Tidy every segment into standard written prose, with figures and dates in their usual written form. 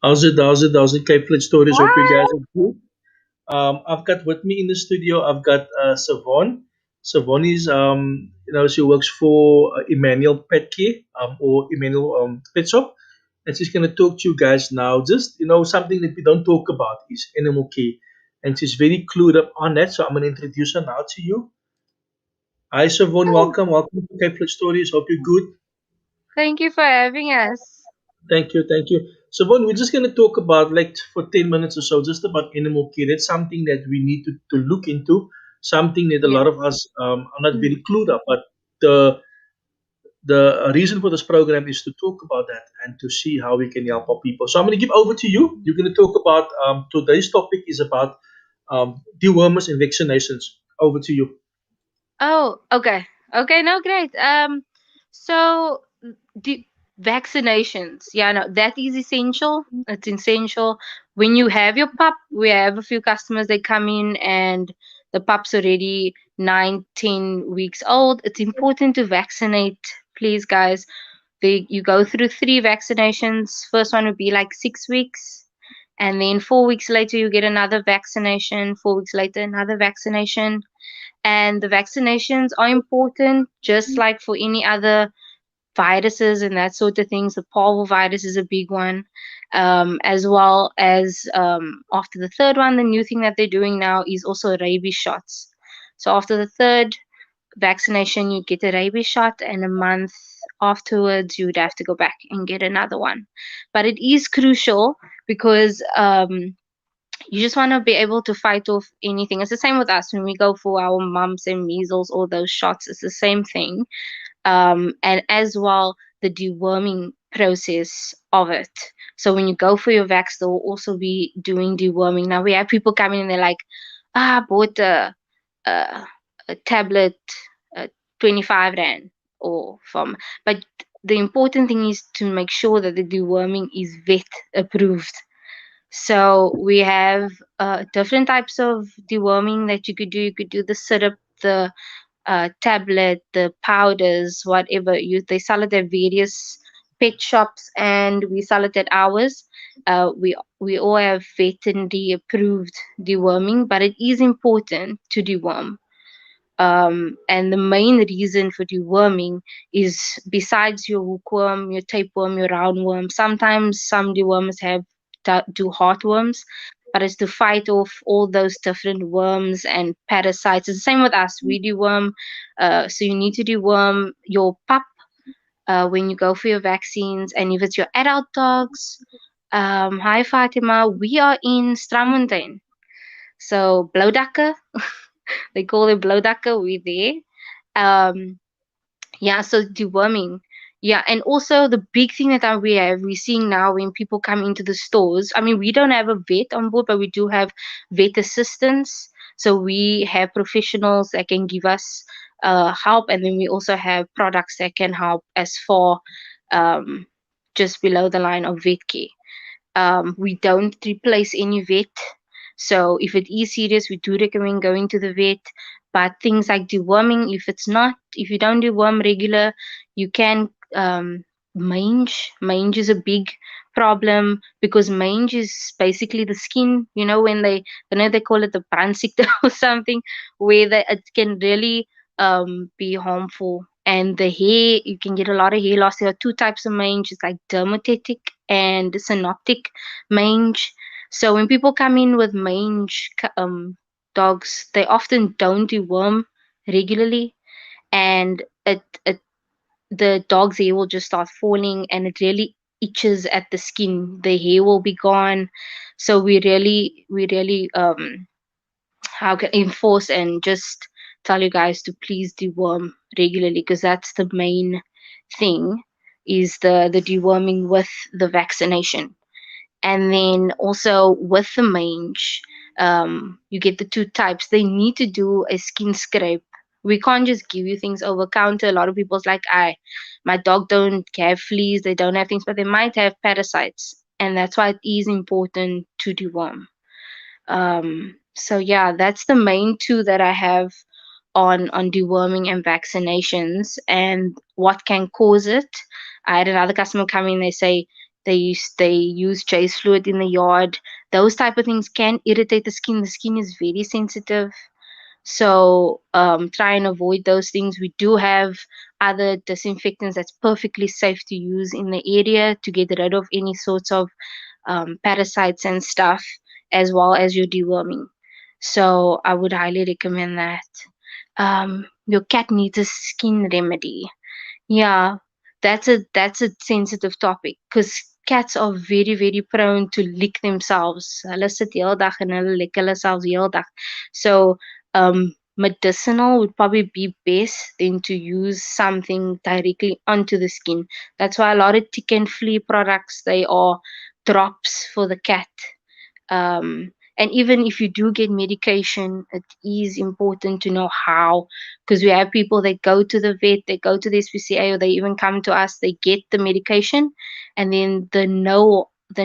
How's it, Cape Flint Stories? Hope you guys What? are good. I've got with me in the studio, I've got Shavon. Shavon is, she works for Emmanuel Pet Care, or Emmanuel Pet Shop. And she's going to talk to you guys now. Just, something that we don't talk about is animal care. And she's very clued up on that. So I'm going to introduce her now to you. Hi, Shavon. Oh, Welcome. Welcome to Cape Flint Stories. Hope you're good. thank you for having us. Thank you, thank you. So, Von, we're just going to talk about, like, for 10 minutes or so, just about animal care. It's something that we need to look into, something that a Yeah. lot of us are not Mm. very clued up. But the reason for this program is to talk about that and to see how we can help our people. So, I'm going to give over to you. You're going to talk about today's topic is about dewormers and vaccinations. Over to you. Oh, okay. Okay, no, great. So the vaccinations, yeah, no, that is essential. It's essential. When you have your pup, we have a few customers, they come in and the pup's already 9, 10 weeks old. It's important to vaccinate, please, guys. You go through 3 vaccinations. First one would be like 6 weeks, and then 4 weeks later you get another vaccination. 4 weeks later another vaccination, and the vaccinations are important, just like for any other viruses and that sort of things. The parvovirus is a big one, as well as after the third one, the new thing that they're doing now is also rabies shots. So after the third vaccination, you get a rabies shot, and a month afterwards, you would have to go back and get another one. But it is crucial because you just want to be able to fight off anything. It's the same with us when we go for our mumps and measles, all those shots. It's the same thing. And as well, the deworming process of it. So when you go for your vax, they'll also be doing deworming. Now we have people coming in, they're like, I bought a, a tablet, 25 rand, or from, but the important thing is to make sure that the deworming is vet approved. So we have different types of deworming that you could do. You could do the syrup, the tablet, the powders, whatever. They sell it at various pet shops, and we sell it at ours. We all have veterinary approved deworming, but it is important to deworm. And the main reason for deworming is, besides your hookworm, your tapeworm, your roundworm, sometimes some dewormers have do heartworms, but it's to fight off all those different worms and parasites. It's the same with us. We deworm, so you need to deworm your pup when you go for your vaccines, and if it's your adult dogs. Hi Fatima, we are in Stramontain. So Blaudakke, they call it Blaudakke, we're there. Yeah, so deworming. Yeah, and also the big thing that we're seeing now when people come into the stores. I mean, we don't have a vet on board, but we do have vet assistants. So we have professionals that can give us help, and then we also have products that can help as far um, just below the line of vet care. We don't replace any vet. So if it is serious, we do recommend going to the vet. But things like deworming, if you don't deworm regular, you can mange. Mange is a big problem because mange is basically the skin. You know when I know they call it the brandziekte or something, where it can really be harmful. And the hair, you can get a lot of hair loss. There are two types of mange. It's like dermatitic and synoptic mange. So when people come in with mange dogs, they often don't deworm regularly, and the dog's hair will just start falling, and it really itches at the skin. The hair will be gone. So we really how can enforce and just tell you guys to please deworm regularly, because that's the main thing, is the deworming with the vaccination. And then also with the mange, you get the two types. They need to do a skin scrape. We can't just give you things over counter. A lot of people's like, my dog don't have fleas, they don't have things, but they might have parasites, and that's why it is important to deworm. So yeah, that's the main two that I have on deworming and vaccinations and what can cause it. I had another customer come in, they say They use chase fluid in the yard. Those type of things can irritate the skin. The skin is very sensitive, so try and avoid those things. We do have other disinfectants that's perfectly safe to use in the area to get rid of any sorts of parasites and stuff, as well as your deworming. So I would highly recommend that. Your cat needs a skin remedy. Yeah, that's a sensitive topic because cats are very very prone to lick themselves. Hulle sit heel dag en hulle lick hulle selfs heel dag. So medicinal would probably be best than to use something directly onto the skin. That's why a lot of tick and flea products, they are drops for the cat. And even if you do get medication, it is important to know how, because we have people that go to the vet, they go to the SPCA, or they even come to us, they get the medication, and then the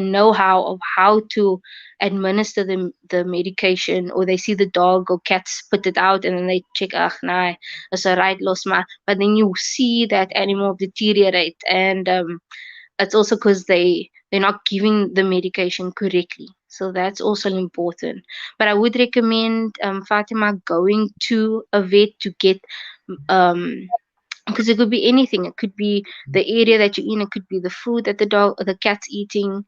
know-how of how to administer the medication, or they see the dog or cat spit it out, and then they check, ach, nah, is right, los maar. But then you see that animal deteriorate, and it's also because they're not giving the medication correctly. So that's also important. But I would recommend Fatima going to a vet to get um because it could be anything. It could be the area that you're in. It could be the food that the cat's eating.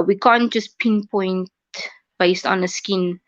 We can't just pinpoint based on the skin.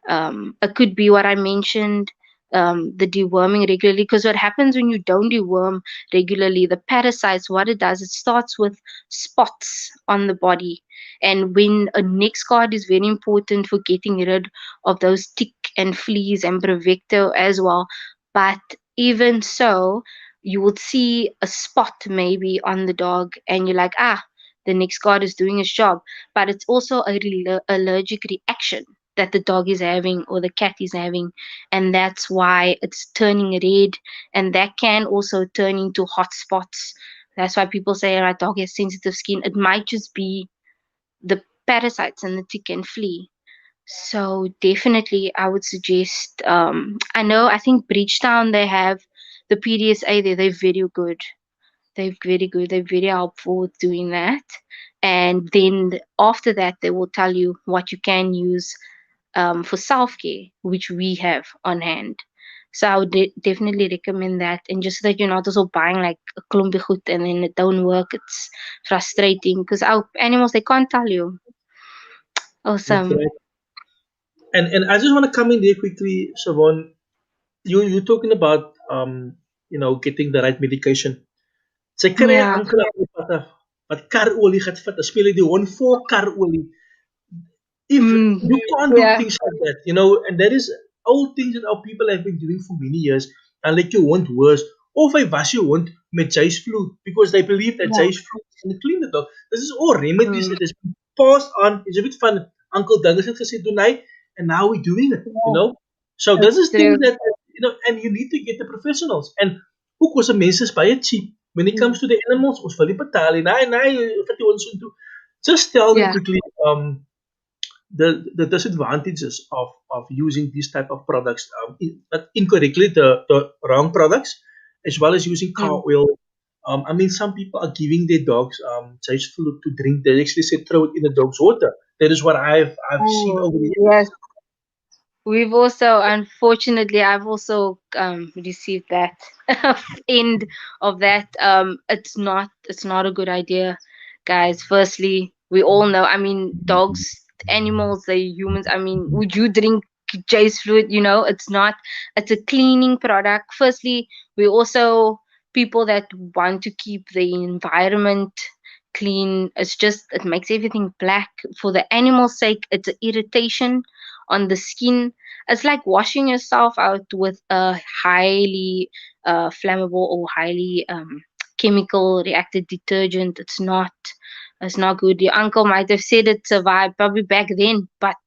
It could be what I mentioned, the deworming regularly. Because what happens when you don't deworm regularly, the parasites, what it does, it starts with spots on the body. And when a neck guard is very important for getting rid of those tick and fleas and brevecto as well. But even so, you would see a spot maybe on the dog, and you're like, ah, the neck guard is doing its job. But it's also a allergic reaction that the dog is having or the cat is having, and that's why it's turning red, and that can also turn into hot spots. That's why people say our dog has sensitive skin. It might just be the parasites and the tick and flea. So definitely I would suggest, I think Bridgetown, they have the PDSA there. They're very good. They're very good. They're very helpful with doing that. And then after that, they will tell you what you can use for self care, which we have on hand. So I would definitely recommend that. And just so that you're not also buying like a klumpy goed and then it don't work, it's frustrating because our animals, they can't tell you. That's Awesome. right. And I just want to come in there quickly, Shavon. You're talking about getting the right medication. Sy kry 'n Yeah. ankel wat karolie gaan vat. Dan speel jy die hond voor karolie. If Mm. you can't do Yeah. things like that, and that is old things that our people have been doing for many years, and let your want worse. Of hy was your want met Jay's flu because they believe that Yeah. Jay's flu is going to clean the dog. This is all remedies Mm. that has been passed on. It's a bit fun. Uncle Douglas het gesê doen hy, and now we're doing it. Yeah. So this That's is things true. that and you need to get the professionals. And ook was mense is baie cheap when it Mm. comes to the animals. Ons wil nie betaal nie. Nee, vat jy ons into. Just tell them Yeah. quickly. The disadvantages of using these type of products not incorrectly the wrong products as well as using car Mm. oil. I mean, some people are giving their dogs just fluid to drink. They actually say throw it in the dog's water. That is what I've seen Oh, over the years. yes. We've also, unfortunately, I've also received that end of that. It's not a good idea, guys. Firstly, we all know. I mean, dogs, animals, they humans. I mean, would you drink J's fluid? It's not. It's a cleaning product. Firstly, we also people that want to keep the environment clean. It makes everything black for the animal's sake. It's an irritation on the skin. It's like washing yourself out with a highly flammable or highly chemical reacted detergent. It's not good. Your uncle might have said it survived probably back then, but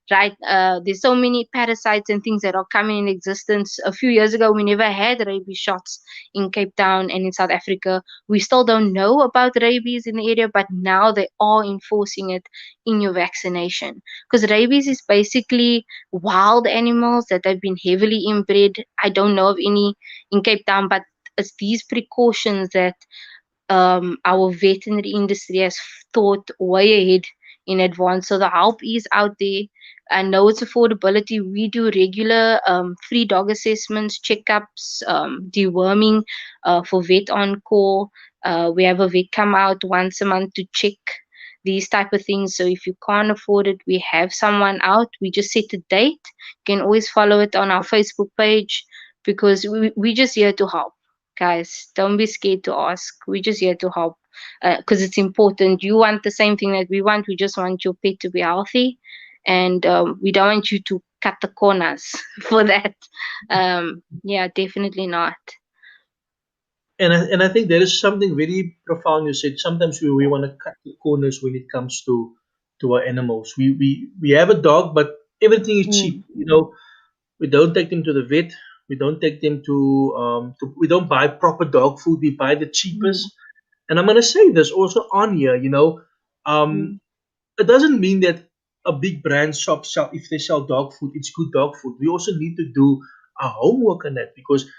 right, there's so many parasites and things that are coming in existence. A few years ago, we never had rabies shots in Cape Town and in South Africa. We still don't know about rabies in the area, but now they are enforcing it in your vaccination. Because rabies is basically wild animals that have been heavily inbred. I don't know of any in Cape Town, but it's these precautions that our veterinary industry has thought way ahead in advance. So the help is out there. I know it's affordability. We do regular free dog assessments, checkups, deworming for vet on call. We have a vet come out once a month to check these type of things. So if you can't afford it, we have someone out. We just set a date. You can always follow it on our Facebook page because we just here to help. Guys, don't be scared to ask. We're just here to help because it's important. You want the same thing that we want. We just want your pet to be healthy, and we don't want you to cut the corners for that. Yeah, definitely not. And I think there is something very profound you said. Sometimes we want to cut the corners when it comes to our animals. We have a dog, but everything is cheap. Mm, We don't take them to the vet. We don't take them to we don't buy proper dog food. We buy the mm, cheapest. And I'm gonna say this also on here. mm, It doesn't mean that a big brand shop sell if they sell dog food, it's good dog food. We also need to do our homework on that because,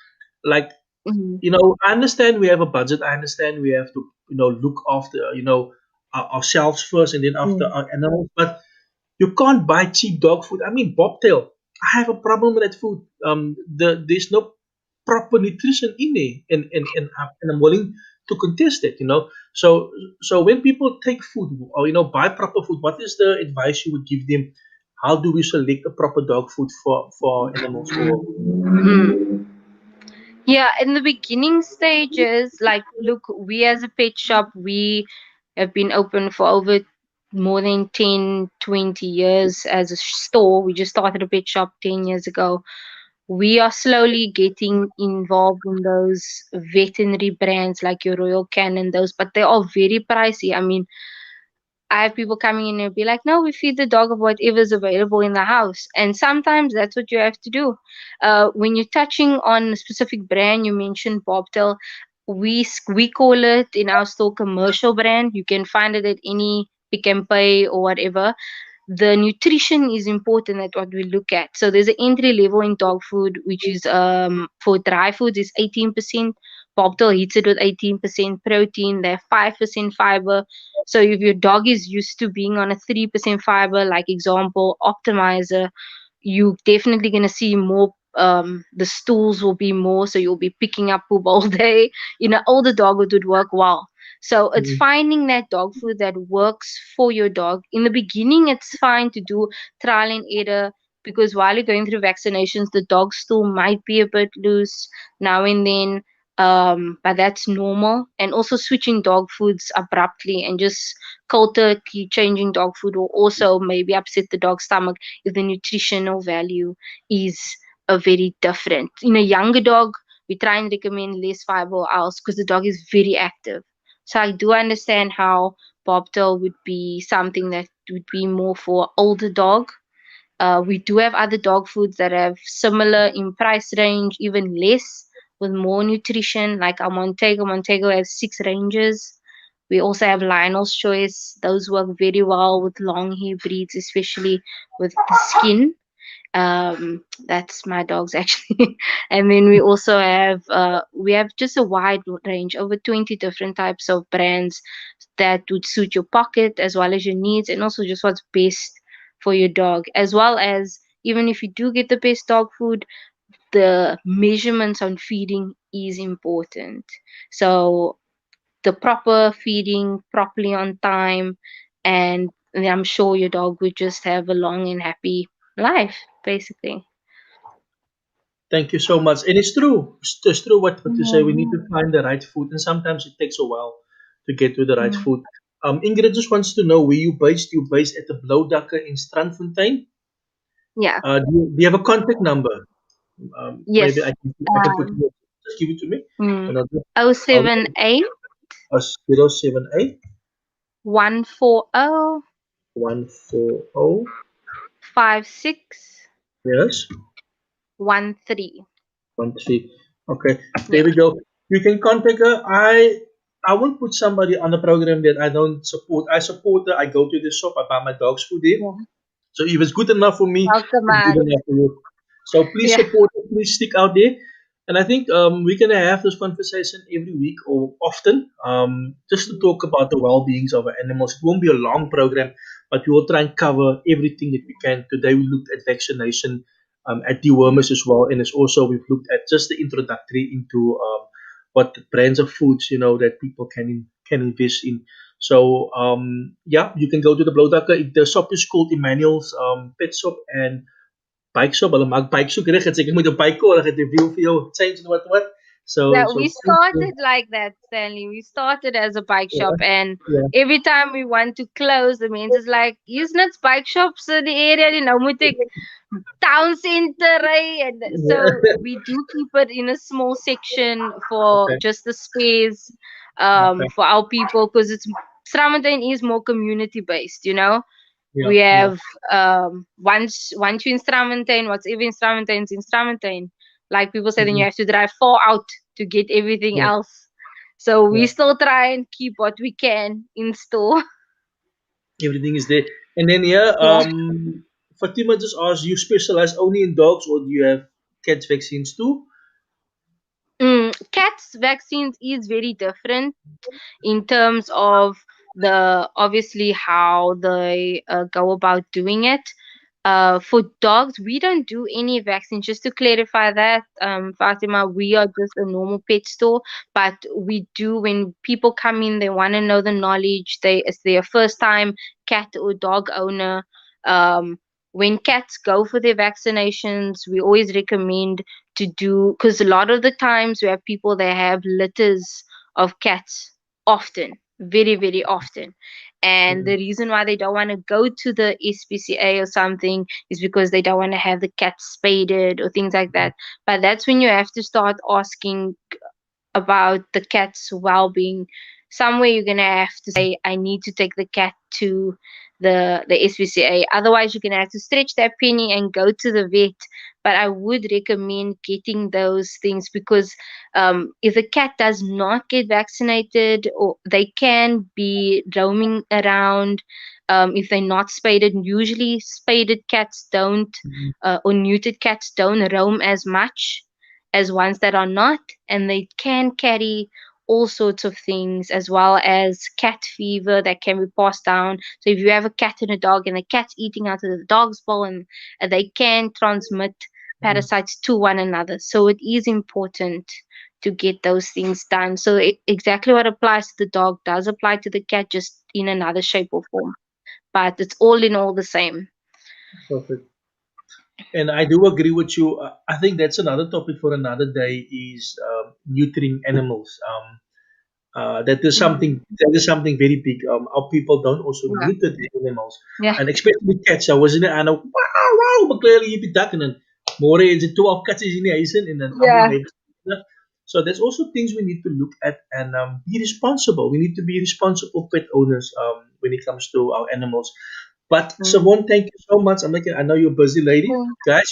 like, mm, I understand we have a budget. I understand we have to, look after, ourselves first and then after mm, our animals. But you can't buy cheap dog food. I mean, bobtail. I have a problem with that food. There's no proper nutrition in there, and I'm willing to contest it. So when people take food or buy proper food, what is the advice you would give them? How do we select a proper dog food for animals? Or mm. Yeah, in the beginning stages, like, look, we as a pet shop, we have been open for over more than 10, 20 years as a store. We just started a pet shop 10 years ago. We are slowly getting involved in those veterinary brands like your Royal Canin, those, but they are very pricey. I mean, I have people coming in and be like, no, we feed the dog of whatever's available in the house. And sometimes that's what you have to do. When you're touching on a specific brand, you mentioned Bobtail. We call it in our store commercial brand. You can find it at any Pick and Pay or whatever. The nutrition is important at what we look at. So there's an entry level in dog food, which is for dry foods is 18%. Bobtail hits it with 18% protein. They have 5% fiber. So if your dog is used to being on a 3% fiber, like example optimizer, you definitely gonna see more. The stools will be more, so you'll be picking up poop all day. Older dog would work well. So it's mm, finding that dog food that works for your dog. In the beginning, it's fine to do trial and error because while you're going through vaccinations, the dog stool might be a bit loose now and then. But that's normal. And also switching dog foods abruptly and just cold turkey changing dog food will also maybe upset the dog's stomach if the nutritional value is a very different. In a younger dog, we try and recommend less fiber or else because the dog is very active. So I do understand how bobtail would be something that would be more for older dog. We do have other dog foods that have similar in price range, even less, with more nutrition, like our Montego. Montego has 6 ranges. We also have Lionel's Choice. Those work very well with long hair breeds, especially with the skin. That's my dogs actually. And then we have just a wide range, over 20 different types of brands that would suit your pocket as well as your needs, and also just what's best for your dog, as well as even if you do get the best dog food, the measurements on feeding is important. So the proper feeding properly on time, and I'm sure your dog would just have a long and happy life, basically. thank you so much. And it's true. It's true what you say. We need to Mhm. find the right food, and sometimes it takes a while to get to the right Mhm. food. Ingrid just wants to know where you based. You based at the Blaudakker in Strandfontein. Yeah. Do you have a contact number? Maybe Yes. I can put Um, it. Just give it to me, mm, and oh I'll seven eight 078 140 140. 56 Yes, 13. 13. Okay, there Yeah. we go. You can contact her. I won't put somebody on the program that I don't support. I support her. I go to the shop. I buy my dog's food there. Yeah. So if it's good enough for me, Welcome it's good on. enough for you. So please Yeah. support her. Please stick out there. And I think we're gonna have this conversation every week or often, just to talk about the well-beings of our animals. It won't be a long program, but we will try and cover everything that we can. Today we looked at vaccination, at dewormers as well, and it's also we've looked at just the introductory into what the brands of foods that people can invest in. So yeah, you can go to the Blaudakke. The shop is called Emmanuel's Pet Shop and bike shop. Hulle maak bike so reg het ek moet 'n bike koop, hulle het 'n wiel vir jou change and what. So Yeah, so we please do. started like that, Stanley. We started as a bike shop, Yeah, and yeah, every time we want to close, the means is like, isn't it bike shops in the area? You know, moet ek town center, right? And so yeah. we do keep it in a small section for Okay, just the space, okay. for our people, because it's Stramontain is more community based, you know. Yeah, We yeah. have once you're in Stramontain, what's even Stramontain's in Stramontain. Like people say, then you Mhm. have to drive far out to get everything Yeah, else. So we yeah. still try and keep what we can in store. Everything is there. And then yeah, Yeah. Fatima just asked, you specialize only in dogs or do you have cats vaccines too? Cats vaccines is very different in terms of the obviously how they go about doing it. For dogs, we don't do any vaccine. Just to clarify that, Fatima, we are just a normal pet store, but we do when people come in, they want to know the knowledge. It's their first time cat or dog owner. Um, when cats go for their vaccinations, we always recommend to do because a lot of the times we have people that have litters of cats often, very, very often. And Mhm. the reason why they don't want to go to the SPCA or something is because they don't want to have the cats spaded or things like that. But that's when you have to start asking about the cat's well-being. Somewhere you're gonna have to say, I need to take the cat to the SPCA. Otherwise, you're gonna have to stretch that penny and go to the vet. But I would recommend getting those things because if the cat does not get vaccinated, or they can be roaming around. If they're not spaded, usually spaded cats don't, Mhm. or neutered cats don't roam as much as ones that are not, and they can carry all sorts of things as well as cat fever that can be passed down. So if you have a cat and a dog and the cat's eating out of the dog's bowl, and they can transmit Mhm. parasites to one another. So it is important to get those things done. So exactly what applies to the dog does apply to the cat, just in another shape or form. But it's all in all the same. Perfect. And I do agree with you. I think that's another topic for another day is neutering animals. Mm. That is something very big. Our people don't also Yeah. neuter the animals, Yeah. and especially cats. I was in there and wow wow, maar clearly you be duck and then more is it two of cats is in the Asian and then among Yeah. neighbors. So there's also things we need to look at and be responsible. We need to be responsible pet owners when it comes to our animals. But Mm. Savon, thank you so much. I know you're a busy lady, Mm. guys.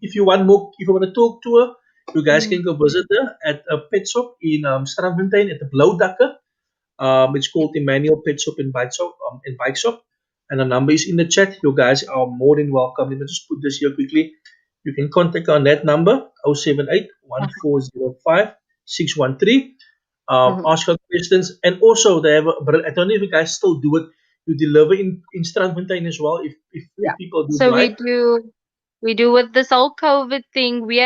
If you want more, if you want to talk to her, you guys Mm. can go visit her at a pet shop in Strandfontein at the Blaudakke. It's called Emmanuel Pet Shop and Bike Shop. And the number is in the chat. You guys are more than welcome. Let me just put this here quickly. You can contact on that number 078 Mhm. ask her questions. And also, they have I don't know if you guys still do it. You deliver in Strandfontein as well Yeah. if people would So like. we do with this whole COVID thing. We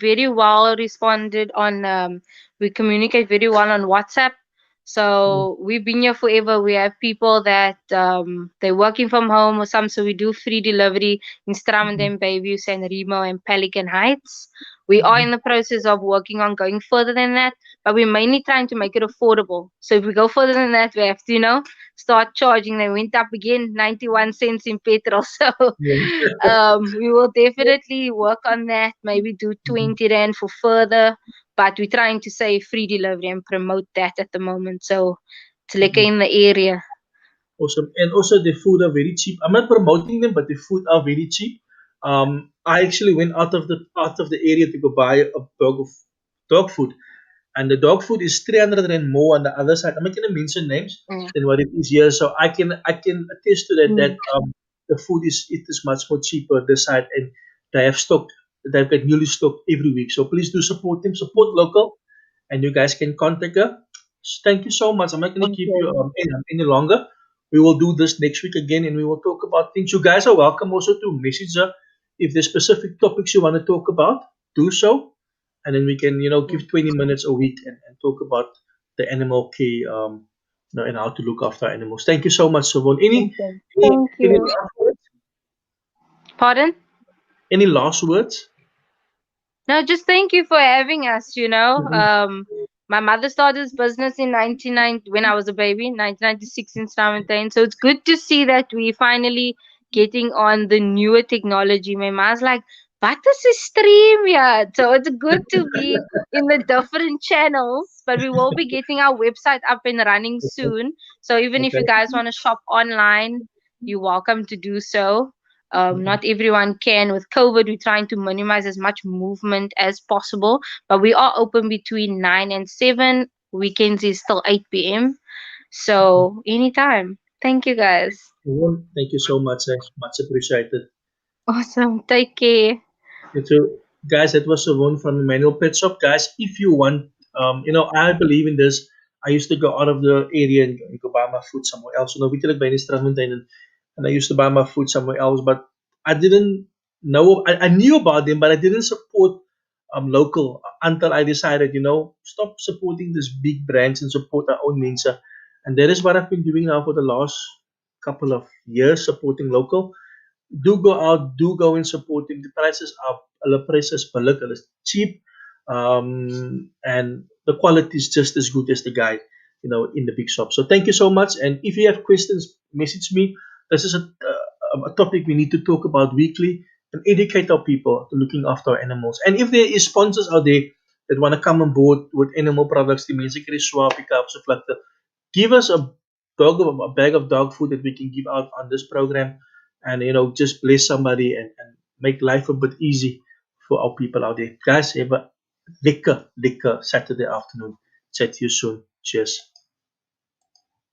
very well responded on we communicate very well on WhatsApp. Mm, So we've been here forever. We have people that they're working from home or some, so we do free delivery in mm, Stramenden, Bayview, San Remo, and Pelican Heights. We are in mm, the process of working on going further than that, but we're mainly trying to make it affordable. So if we go further than that, we have to, start charging. They went up again, 91 cents in petrol. So yeah. we will definitely work on that. Maybe do 20 rand for further, but we're trying to say free delivery and promote that at the moment. So it's like Mm. in the area. Awesome. And also the food are very cheap. I'm not promoting them, but the food are very cheap. I actually went out of the area to go buy a bag of dog food, and the dog food is 300 and more on the other side. I'm not going to mention names Yeah. than what it is here, so I can attest to that Mm. the food is much more cheaper this side, and they have stock. they've got newly stocked every week. So please do support them, support local, and you guys can contact her. Thank you so much. I'm not going to Thank keep you you. any longer. We will do this next week again, and we will talk about things. You guys are welcome also to message her if there's specific topics you want to talk about. Do so, and then we can give 20 minutes a week and talk about the animal care, and how to look after animals. Thank you so much, Savon. Awesome. Any Thank any you. last words? Pardon? Any last words? No, just thank you for having us, you know. Mhm. My mother started this business in 1990 when I was a baby, 1996 in Slavontein. So it's good to see that we finally getting on the newer technology. My mom's like, what is a stream yet? So it's good to be in the different channels, but we will be getting our website up and running Okay. soon. So even if you Okay. guys want to shop online, you're welcome to do so. Mhm. Not everyone can. With COVID, we're trying to minimize as much movement as possible, but we are open between 9 and 7. Weekends is still 8 p.m. So, anytime. Thank you guys. Well, thank you so much. Much appreciated. Awesome. Take care. So, guys, that was Savon from Emmanuel Pet Shop. Guys, if you want, I believe in this. I used to go out of the area and go buy my food somewhere else. Weet jy, like by die Strandfontein, and I used to buy my food somewhere else, but I didn't know. I knew about them, but I didn't support local until I decided, stop supporting these big brands and support our own mensa. And that is what I've been doing now for the last couple of years, supporting local. Do go out, do go and support them. The prices are the prices billig, hulle is cheap, and the quality is just as good as the guy, in the big shop. So thank you so much. And if you have questions, message me. This is a topic we need to talk about weekly and educate our people to looking after our animals. And if there is sponsors out there that want to come on board with animal products, the mense kry swaar pickups of like give us a bag of dog food that we can give out on this program, and just bless somebody and make life a bit easy for our people out there. Guys, have a lekker Saturday afternoon. Chat to you soon. Cheers.